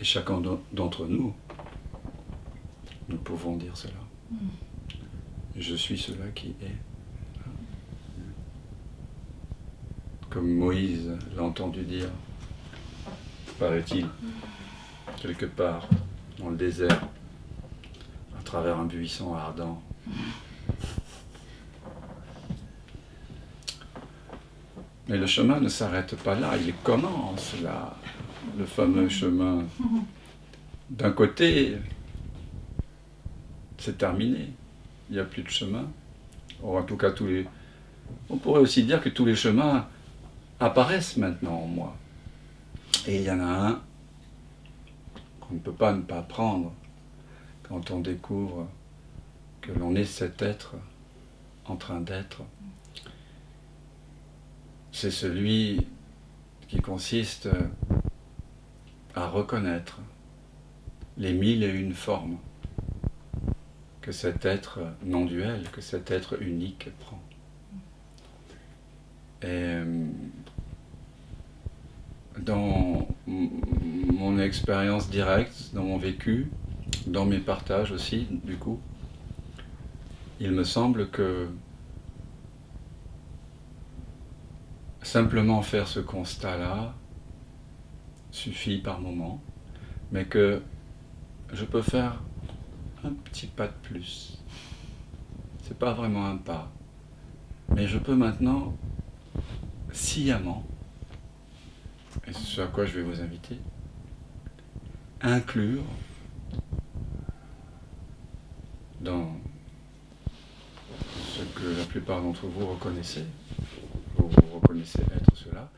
Et chacun d'entre nous, nous pouvons dire cela. Je suis cela qui est. Comme Moïse l'a entendu dire, paraît-il, quelque part dans le désert, à travers un buisson ardent. Mais le chemin ne s'arrête pas là, il commence là, le fameux chemin. D'un côté, c'est terminé, il n'y a plus de chemin. Or, en tout cas, on pourrait aussi dire que tous les chemins apparaissent maintenant en moi. Et il y en a un qu'on ne peut pas ne pas prendre quand on découvre que l'on est cet être en train d'être. C'est celui qui consiste à reconnaître les 1001 formes que cet être non-duel, que cet être unique prend. Et dans mon expérience directe, dans mon vécu, dans mes partages aussi, du coup, il me semble que simplement faire ce constat-là suffit par moment, mais que je peux faire un petit pas de plus. C'est pas vraiment un pas, mais je peux maintenant sciemment, et c'est ce à quoi je vais vous inviter, inclure dans ce que la plupart d'entre vous reconnaissez être cela,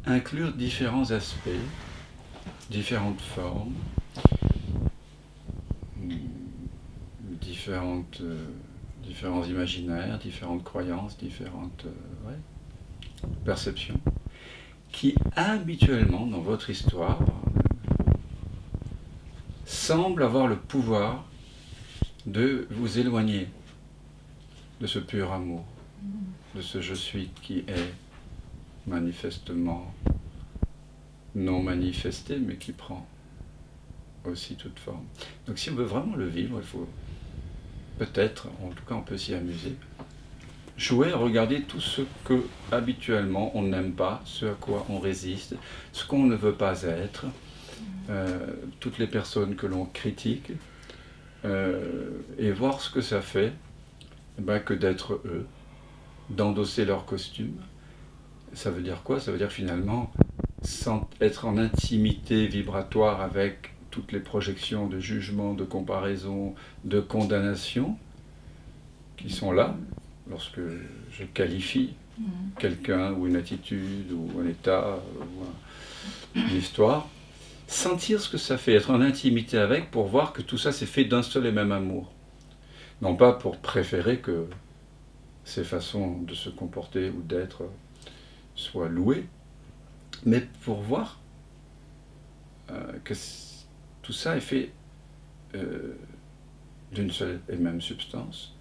inclure différents aspects, différentes formes, différents imaginaires, différentes croyances, différentes perceptions, qui habituellement, dans votre histoire, semblent avoir le pouvoir de vous éloigner de ce pur amour, de ce je suis qui est manifestement non manifesté, mais qui prend aussi toute forme. Donc si on veut vraiment le vivre, il faut peut-être, en tout cas on peut s'y amuser, jouer, regarder tout ce que habituellement on n'aime pas, ce à quoi on résiste, ce qu'on ne veut pas être, toutes les personnes que l'on critique, et voir ce que ça fait que d'être eux, d'endosser leur costume. Ça veut dire quoi? Ça veut dire finalement sans être en intimité vibratoire avec toutes les projections de jugement, de comparaison, de condamnation qui sont là lorsque je qualifie quelqu'un ou une attitude ou un état ou une histoire. Sentir ce que ça fait, être en intimité avec pour voir que tout ça c'est fait d'un seul et même amour. Non pas pour préférer que ces façons de se comporter ou d'être soient louées, mais pour voir que tout ça est fait d'une seule et même substance,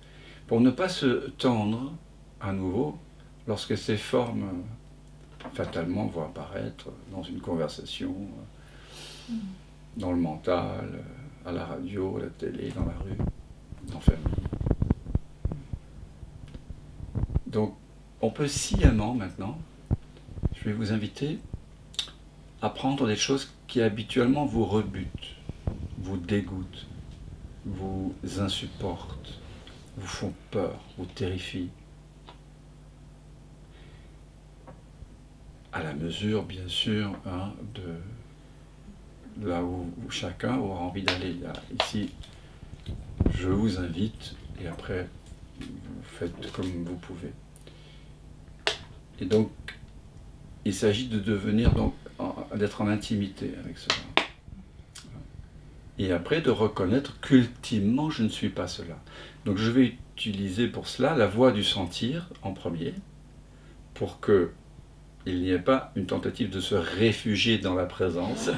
pour ne pas se tendre à nouveau lorsque ces formes fatalement vont apparaître dans une conversation, dans le mental, à la radio, à la télé, dans la rue, en famille. Donc, on peut sciemment maintenant, je vais vous inviter à prendre des choses qui habituellement vous rebutent, vous dégoûtent, vous insupportent, vous font peur, vous terrifient. À la mesure, bien sûr, de là où chacun aura envie d'aller. Ici, je vous invite, et après, vous faites comme vous pouvez. Et donc, il s'agit de devenir, d'être en intimité avec cela. Et après, de reconnaître qu'ultimement, je ne suis pas cela. Donc, je vais utiliser pour cela la voie du sentir en premier, pour qu'il n'y ait pas une tentative de se réfugier dans la présence,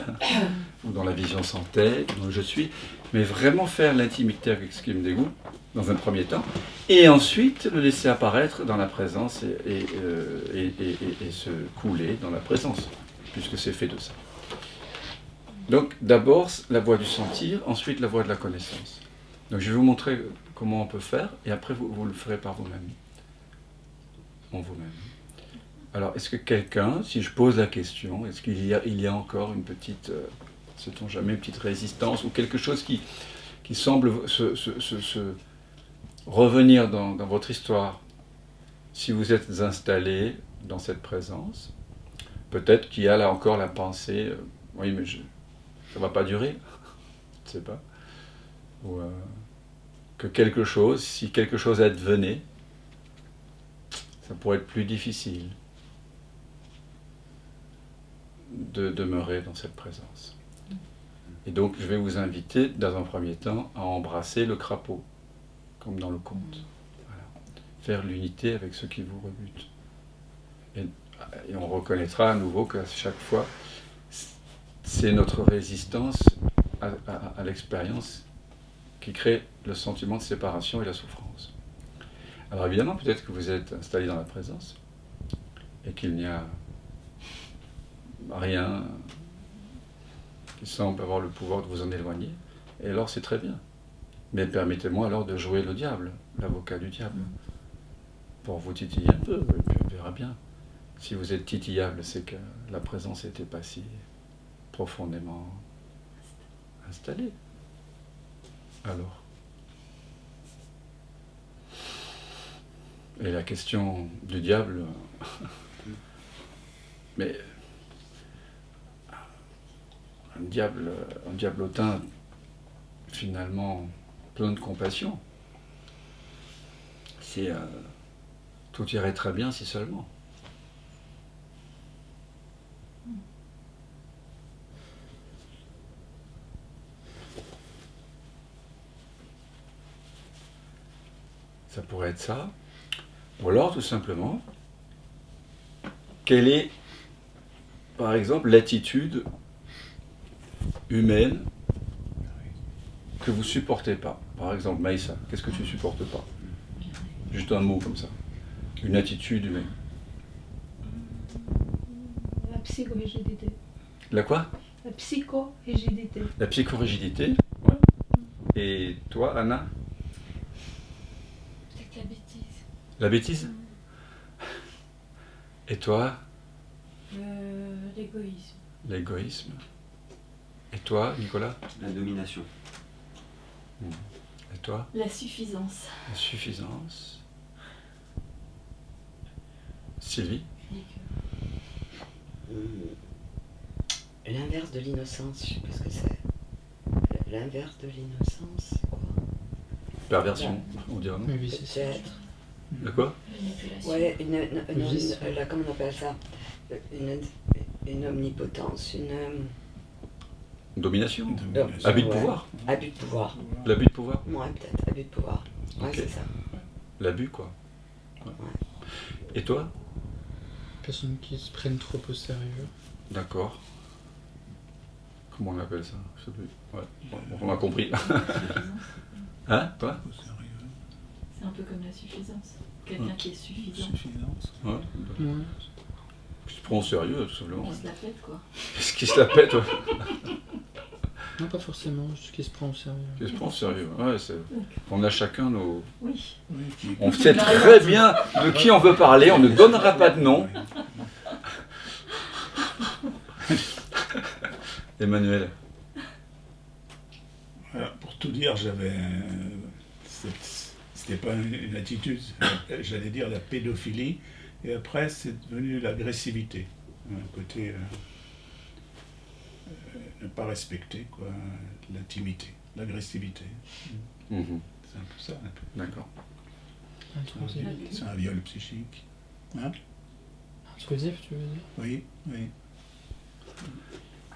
ou dans la vision sans tête, dont je suis, mais vraiment faire l'intimité avec ce qui me dégoûte, dans un premier temps, et ensuite le laisser apparaître dans la présence et se couler dans la présence, puisque c'est fait de ça. Donc d'abord la voie du sentir, ensuite la voie de la connaissance. Donc je vais vous montrer comment on peut faire, et après vous le ferez par vous-même. En vous-même. Alors est-ce que quelqu'un, si je pose la question, est-ce qu'il y a encore une petite, sait-on jamais, une petite résistance, ou quelque chose qui semble se revenir dans votre histoire, si vous êtes installé dans cette présence, peut-être qu'il y a là encore la pensée, oui mais ça ne va pas durer, je ne sais pas, ou que quelque chose, si quelque chose advenait, ça pourrait être plus difficile de demeurer dans cette présence. Et donc je vais vous inviter, dans un premier temps, à embrasser le crapaud, comme dans le conte. Voilà. Faire l'unité avec ce qui vous rebute. Et on reconnaîtra à nouveau qu'à chaque fois, c'est notre résistance à l'expérience qui crée le sentiment de séparation et la souffrance. Alors évidemment, peut-être que vous êtes installé dans la présence et qu'il n'y a rien qui semble avoir le pouvoir de vous en éloigner, et alors c'est très bien. Mais permettez-moi alors de jouer le diable, l'avocat du diable, pour vous titiller un peu, et puis on verra bien. Si vous êtes titillable, c'est que la présence n'était pas si profondément installée. Alors. Et la question du diable, mais un diablotin finalement plein de compassion. Tout irait très bien si seulement. Ça pourrait être ça. Ou alors, tout simplement, quelle est, par exemple, l'attitude humaine que vous ne supportez pas? Par exemple, Maïssa, qu'est-ce que tu ne supportes pas? Juste un mot comme ça. Une attitude humaine. La psychorigidité. La quoi? La psychorigidité. La psychorigidité, ouais. Et toi, Anna? Peut-être la bêtise. La bêtise? Et toi? L'égoïsme. L'égoïsme. Et toi, Nicolas? La domination. Et toi? La suffisance. La suffisance. Sylvie? L'inverse de l'innocence, je sais pas ce que c'est. L'inverse de l'innocence, c'est quoi? Perversion, on dirait, non? Peut-être. De quoi? Manipulation. Ouais, là, comment on appelle ça? Une omnipotence, une Domination? Domination. Abus de ouais. pouvoir? Abus de pouvoir. L'abus de pouvoir? Ouais, peut-être, abus de pouvoir. Ouais, Ok. c'est ça. L'abus, quoi. Ouais. Et toi? Personnes qui se prennent trop au sérieux. D'accord. Comment on appelle ça? Je sais plus. Ouais. Bon, on a compris. Hein? Toi? C'est un peu comme la suffisance. Quelqu'un qui est suffisant. Suffisance. Ouais. Ouais. Qui se prend au sérieux, tout simplement. On se la pète, quoi. Qu'est-ce qui se la pète? Ouais. Non, pas forcément, juste qui se prend au sérieux. Qui se prend au sérieux. Ouais, on a chacun nos... Oui. Oui. On sait très bien de qui on veut parler, on ne donnera pas de nom. Emmanuel. Voilà, pour tout dire, c'était pas une attitude, j'allais dire la pédophilie, et après c'est devenu l'agressivité, un côté ne pas respecter quoi, l'intimité, l'agressivité. Mhm. C'est un peu ça. Un peu. D'accord. Intrusif. C'est un viol psychique. Hein? Intrusif, tu veux dire? Oui, oui.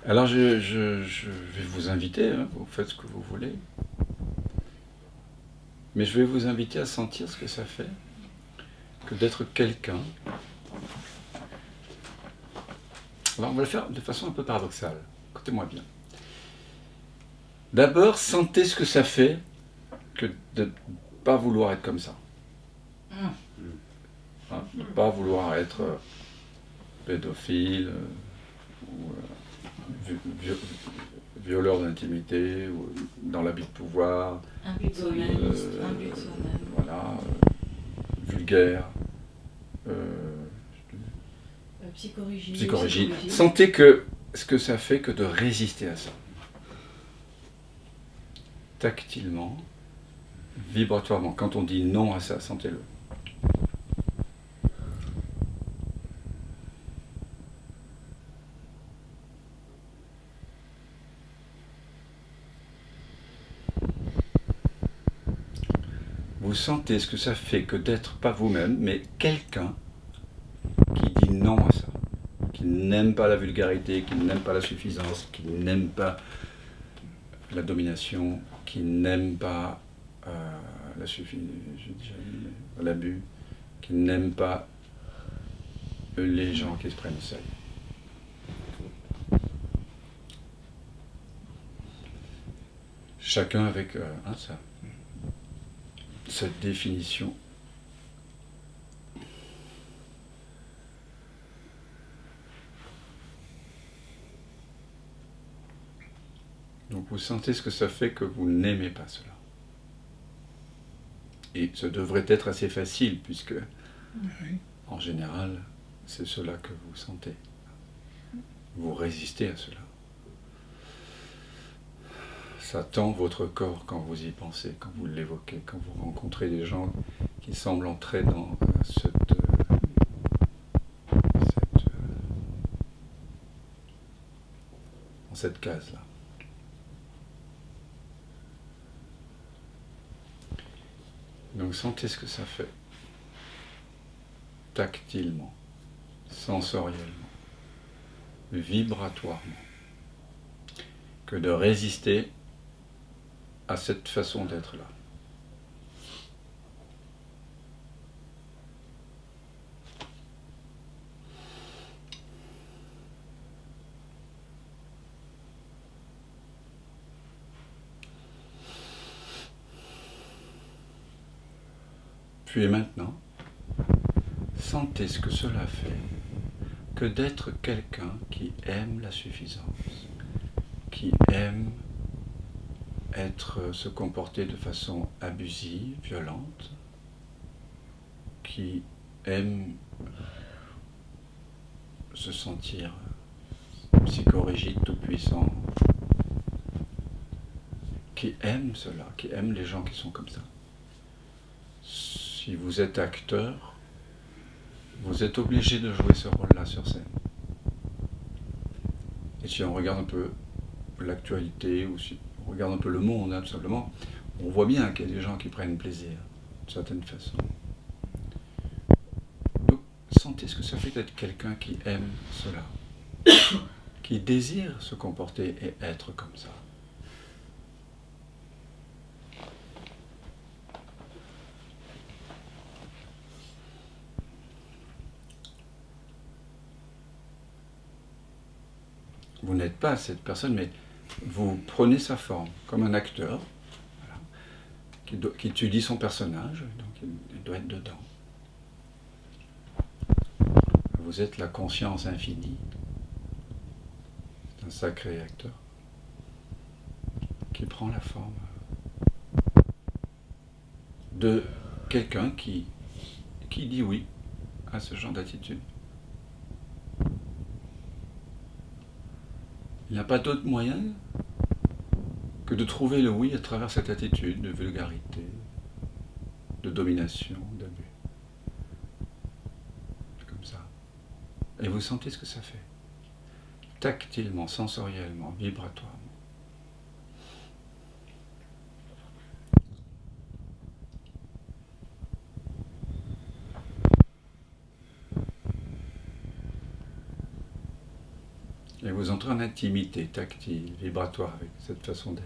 Alors je vais vous inviter, hein, vous faites ce que vous voulez. Mais je vais vous inviter à sentir ce que ça fait que d'être quelqu'un. Alors on va le faire de façon un peu paradoxale. Écoutez-moi bien. D'abord, sentez ce que ça fait que de ne pas vouloir être comme ça. Hein, de ne pas vouloir être pédophile ou violeur d'intimité, ou dans l'habit de pouvoir, Un but de soi-même. Un but de soi-même. voilà, vulgaire, Psychorigide. psychorigide. Sentez que ce que ça fait que de résister à ça. Tactilement, vibratoirement. Quand on dit non à ça, sentez-le. Vous sentez ce que ça fait que d'être pas vous-même, mais quelqu'un qui dit non à ça, qui n'aime pas la vulgarité, qui n'aime pas la suffisance, qui n'aime pas la domination, qui n'aime pas l'abus, qui n'aime pas les gens qui se prennent au sérieux. Chacun avec cette définition. Donc vous sentez ce que ça fait que vous n'aimez pas cela. Et ça devrait être assez facile, puisque, en général, c'est cela que vous sentez. Vous résistez à cela. Ça tend votre corps quand vous y pensez, quand vous l'évoquez, quand vous rencontrez des gens qui semblent entrer dans cette case-là. Donc sentez ce que ça fait, tactilement, sensoriellement, vibratoirement, que de résister à cette façon d'être là. Puis maintenant, sentez ce que cela fait que d'être quelqu'un qui aime la suffisance, qui aime se comporter de façon abusive, violente, qui aime se sentir psychorigide, tout-puissant, qui aime cela, qui aime les gens qui sont comme ça. Si vous êtes acteur, vous êtes obligé de jouer ce rôle-là sur scène. Et si on regarde un peu l'actualité, ou si on regarde un peu le monde, tout simplement, on voit bien qu'il y a des gens qui prennent plaisir, d'une certaine façon. Donc, sentez ce que ça fait d'être quelqu'un qui aime cela, qui désire se comporter et être comme ça. Vous n'êtes pas cette personne, mais vous prenez sa forme, comme un acteur, voilà, qui étudie son personnage, donc il doit être dedans. Vous êtes la conscience infinie. C'est un sacré acteur qui prend la forme de quelqu'un qui dit oui à ce genre d'attitude. Il n'y a pas d'autre moyen que de trouver le oui à travers cette attitude de vulgarité, de domination, d'abus. Comme ça. Et vous sentez ce que ça fait. Tactilement, sensoriellement, vibratoirement. Et vous entrez en intimité tactile, vibratoire avec cette façon d'être.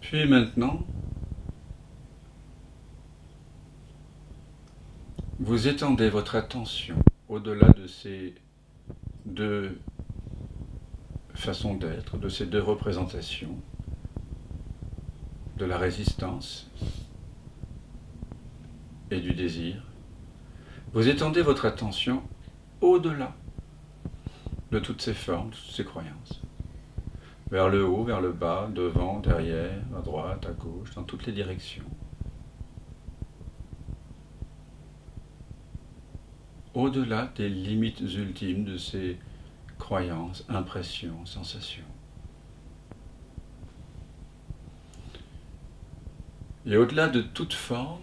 Puis maintenant, vous étendez votre attention au-delà de ces deux façons d'être, de ces deux représentations, de la résistance et du désir. Vous étendez votre attention au-delà de toutes ces formes, de toutes ces croyances. Vers le haut, vers le bas, devant, derrière, à droite, à gauche, dans toutes les directions. Au-delà des limites ultimes de ces croyances, impressions, sensations. Et au-delà de toute forme,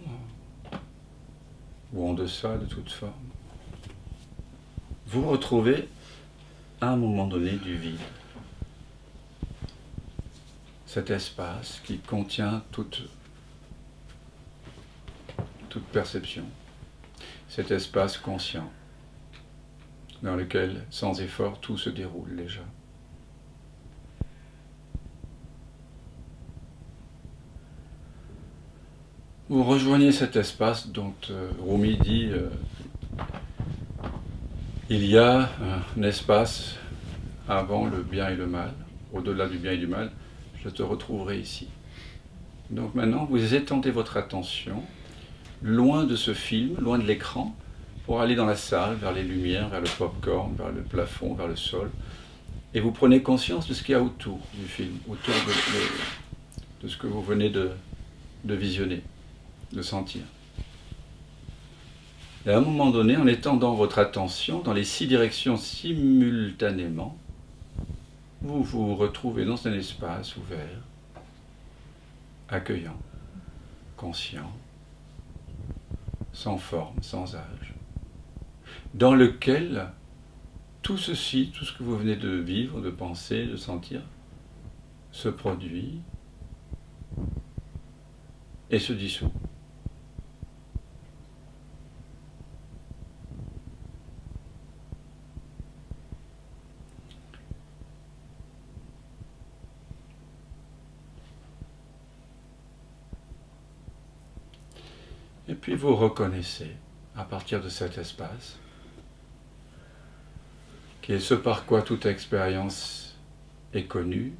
ou en deçà de toute forme, vous retrouvez à un moment donné du vide. Cet espace qui contient toute perception. Cet espace conscient dans lequel, sans effort, tout se déroule déjà. Vous rejoignez cet espace dont Rumi dit il y a un espace avant le bien et le mal, au-delà du bien et du mal, je te retrouverai ici. Donc maintenant, vous étendez votre attention loin de ce film, loin de l'écran, pour aller dans la salle, vers les lumières, vers le pop-corn, vers le plafond, vers le sol, et vous prenez conscience de ce qu'il y a autour du film, autour de ce que vous venez de visionner, de sentir. Et à un moment donné, en étendant votre attention dans les 6 directions simultanément, vous vous retrouvez dans un espace ouvert, accueillant, conscient, sans forme, sans âge, dans lequel tout ceci, tout ce que vous venez de vivre, de penser, de sentir, se produit et se dissout. Et puis vous reconnaissez, à partir de cet espace, qui est ce par quoi toute expérience est connue,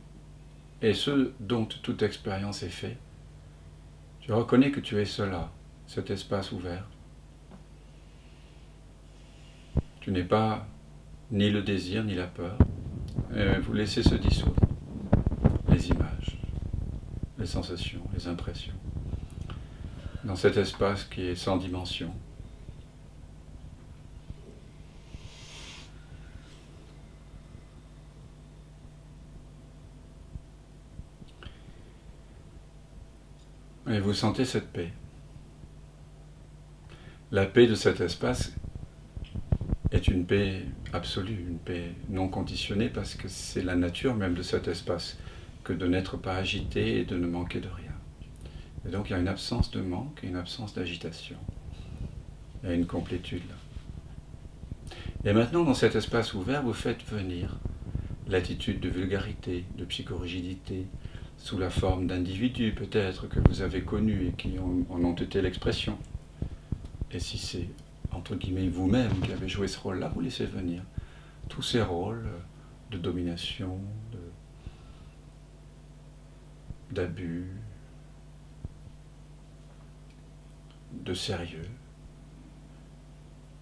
et ce dont toute expérience est faite. Tu reconnais que tu es cela, cet espace ouvert. Tu n'es pas ni le désir, ni la peur. Et vous laissez se dissoudre les images, les sensations, les impressions, dans cet espace qui est sans dimension. Et vous sentez cette paix. La paix de cet espace est une paix absolue, une paix non conditionnée, parce que c'est la nature même de cet espace que de n'être pas agité et de ne manquer de rien. Et donc il y a une absence de manque et une absence d'agitation. Il y a une complétude là. Et maintenant, dans cet espace ouvert, vous faites venir l'attitude de vulgarité, de psychorigidité, sous la forme d'individus peut-être que vous avez connus et qui en ont été l'expression. Et si c'est, entre guillemets, vous-même qui avez joué ce rôle-là, vous laissez venir tous ces rôles de domination, d'abus, de sérieux,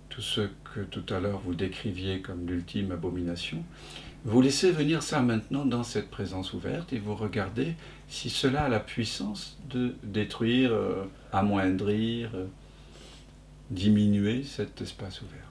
tout ce que tout à l'heure vous décriviez comme l'ultime abomination. Vous laissez venir ça maintenant dans cette présence ouverte et vous regardez si cela a la puissance de détruire, amoindrir, diminuer cet espace ouvert.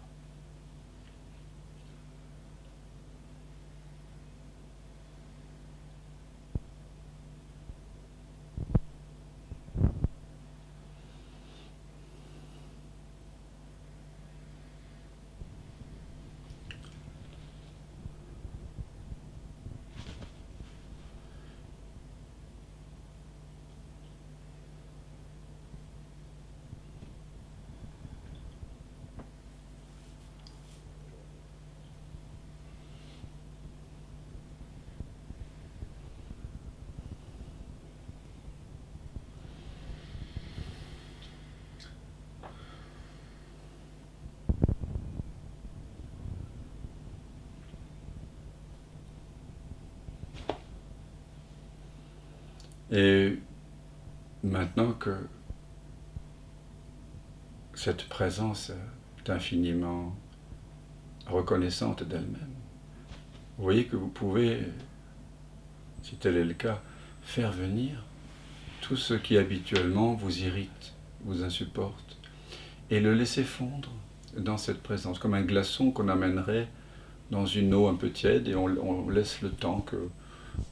Et maintenant que cette présence est infiniment reconnaissante d'elle-même, vous voyez que vous pouvez, si tel est le cas, faire venir tout ce qui habituellement vous irrite, vous insupporte, et le laisser fondre dans cette présence, comme un glaçon qu'on amènerait dans une eau un peu tiède, et on laisse le temps que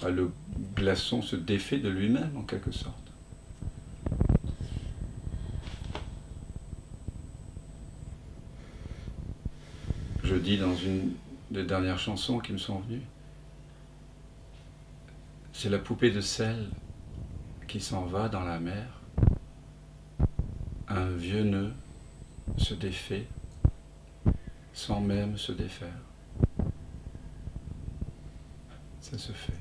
le glaçon se défait de lui-même, en quelque sorte. Je dis dans une des dernières chansons qui me sont venues, c'est la poupée de sel qui s'en va dans la mer, un vieux nœud se défait sans même se défaire. Ça se fait.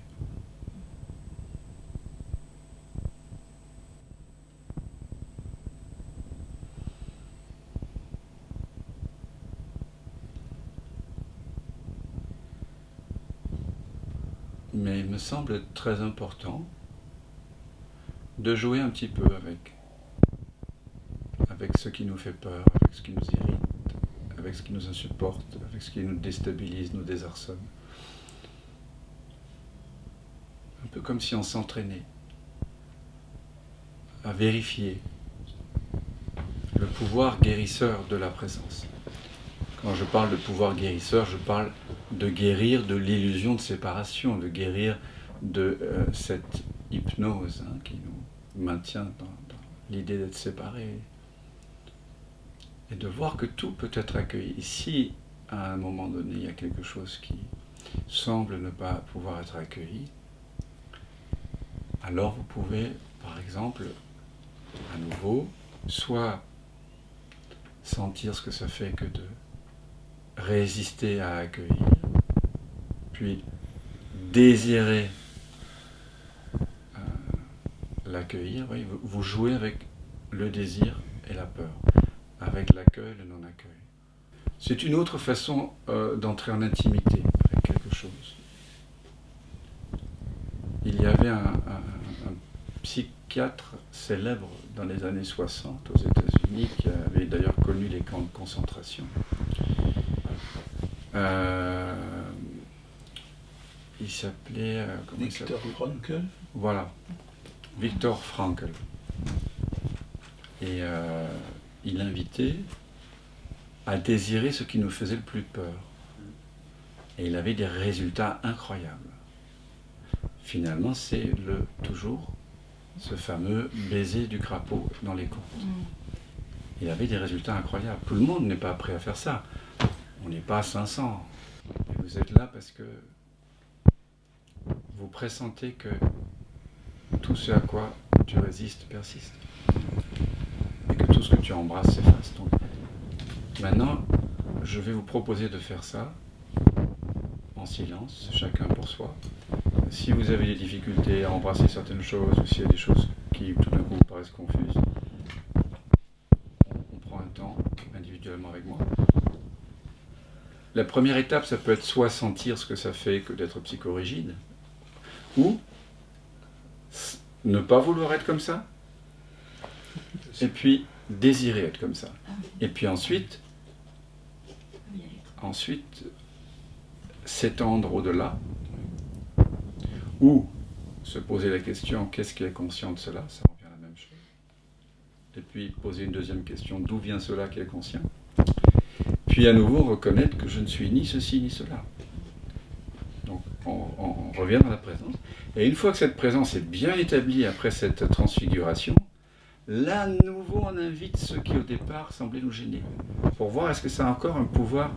Mais il me semble très important de jouer un petit peu avec ce qui nous fait peur, avec ce qui nous irrite, avec ce qui nous insupporte, avec ce qui nous déstabilise, nous désarçonne. Un peu comme si on s'entraînait à vérifier le pouvoir guérisseur de la présence. Quand je parle de pouvoir guérisseur, je parle de guérir de l'illusion de séparation, de guérir de cette hypnose qui nous maintient dans l'idée d'être séparés. Et de voir que tout peut être accueilli. Et si, à un moment donné, il y a quelque chose qui semble ne pas pouvoir être accueilli, alors vous pouvez, par exemple, à nouveau, soit sentir ce que ça fait que de résister à accueillir, puis désirer l'accueillir. Oui, vous jouez avec le désir et la peur, avec l'accueil et le non-accueil. C'est une autre façon d'entrer en intimité avec quelque chose. Il y avait un psychiatre célèbre dans les années 60 aux États-Unis qui avait d'ailleurs connu les camps de concentration. Il s'appelait... Viktor Frankl. Voilà, Viktor Frankl. Et il invitait à désirer ce qui nous faisait le plus peur. Et il avait des résultats incroyables. Finalement, c'est toujours ce fameux baiser du crapaud dans les contes. Il avait des résultats incroyables. Tout le monde n'est pas prêt à faire ça. On n'est pas à 500. Et vous êtes là parce que vous pressentez que tout ce à quoi tu résistes persiste. Et que tout ce que tu embrasses s'efface. Donc, maintenant, je vais vous proposer de faire ça en silence, chacun pour soi. Si vous avez des difficultés à embrasser certaines choses, ou s'il y a des choses qui tout d'un coup vous paraissent confuses, on prend un temps individuellement avec moi. La première étape, ça peut être soit sentir ce que ça fait que d'être psychorigide, ou ne pas vouloir être comme ça, et puis désirer être comme ça. Et puis ensuite s'étendre au-delà, ou se poser la question, qu'est-ce qui est conscient de cela? Ça revient à la même chose. Et puis poser une deuxième question, d'où vient cela qui est conscient? Puis à nouveau reconnaître que je ne suis ni ceci ni cela. Donc on revient dans la présence. Et une fois que cette présence est bien établie après cette transfiguration, là à nouveau on invite ceux qui au départ semblaient nous gêner, pour voir est-ce que ça a encore un pouvoir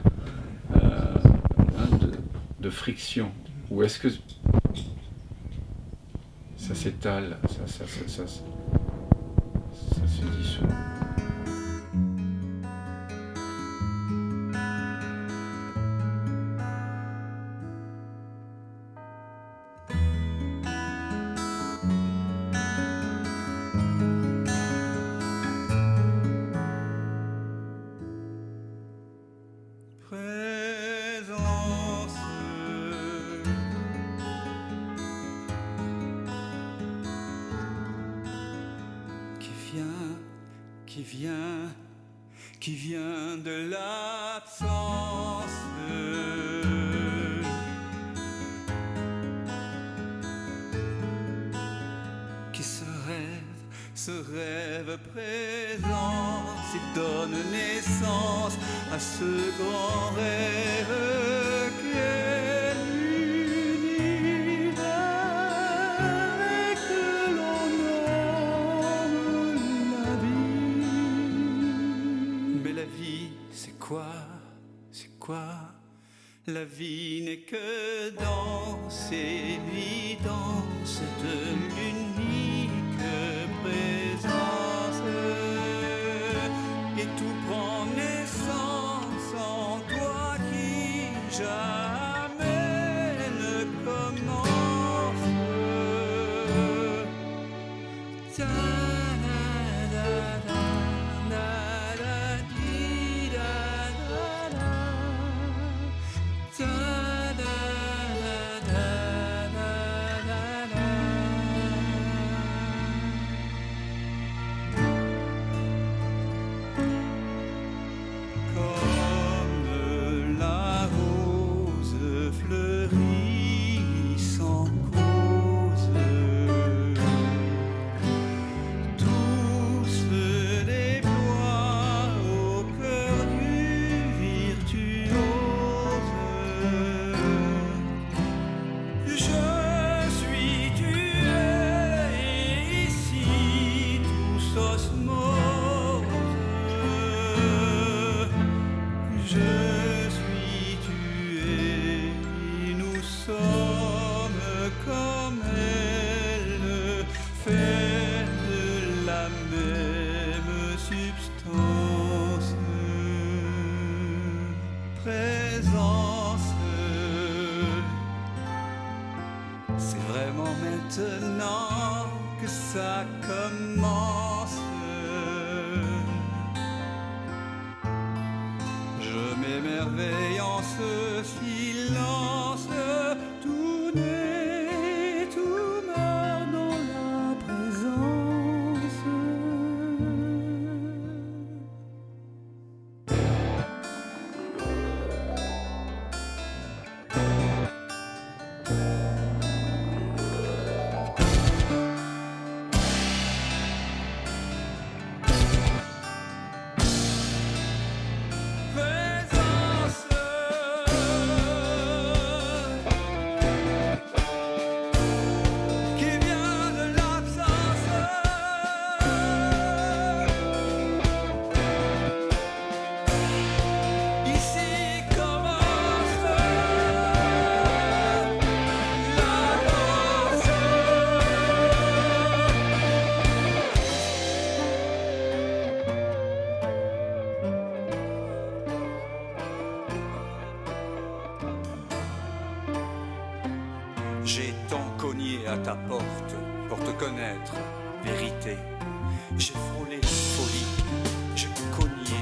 de friction, ou est-ce que ça s'étale, ça se dissout. qui vient de l'absence. Qui se rêve présent, s'il donne naissance à ce grand rêve qu'est l'univers et que l'on nomme la vie. Mais la vie, c'est quoi? C'est quoi? La vie n'est que danse, évidence de l'unique présence. Et tout prend naissance en toi qui jamais ne commence. C'est vraiment maintenant que ça commence. Je m'émerveille en ce silence. Tout naît, tout meurt dans la présence. J'ai tant cogné à ta porte pour te connaître, vérité. J'ai frôlé la folie, j'ai cogné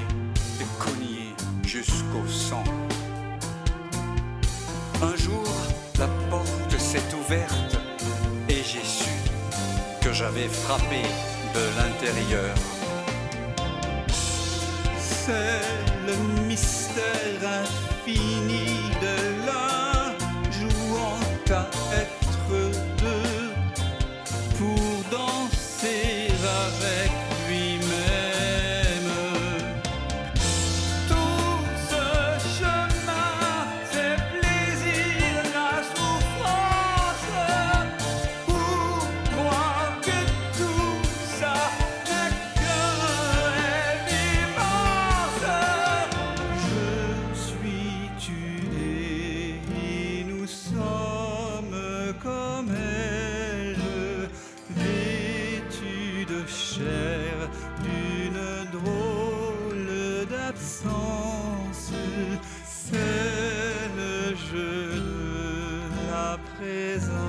et cogné jusqu'au sang. Un jour, la porte s'est ouverte et j'ai su que j'avais frappé de l'intérieur. C'est le mystère infini de l'un jouant à être deux pour danser avec lui-même. Tout ce chemin, c'est plaisir, la souffrance. Pour moi que tout ça n'est qu'un rêve immense. Je suis tué et nous sommes comme elle, vêtus de chair d'une drôle d'absence. C'est le jeu de la présence.